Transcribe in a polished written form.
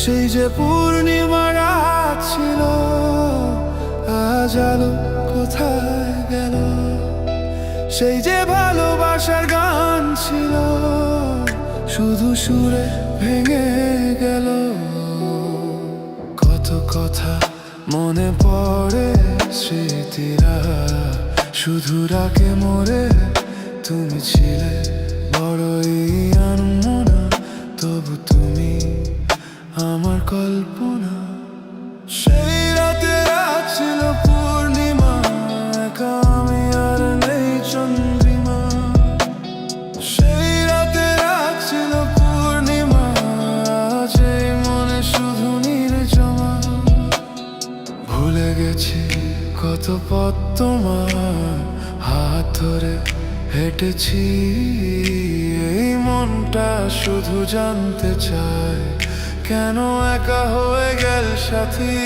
সেই যে পূর্ণিমা রাত ছিল, আজ আলো কোথায় গেল? সেই যে ভালোবাসার গান ছিল, শুধু সুরে ভেঙে গেল। কত কথা মনে পড়ে, স্মৃতিরা শুধু রাখে মোরে। তুমি ছিলে বড়ই আনমনা, তবু তুমি আমার কল্পনা। সেই রাতে রাত ছিল পূর্ণিমা, একা আমি আর নেই চন্দ্রিমা। সেই রাতে রাত ছিল পূর্ণিমা, আজ এই মনে শুধু নির্জমা। ভুলে গেছি কত পথ তোমার হাত ধরে হেঁটেছি। এই মনটা শুধু জানতে চায়, কেন একা হয়ে গেল সাথী?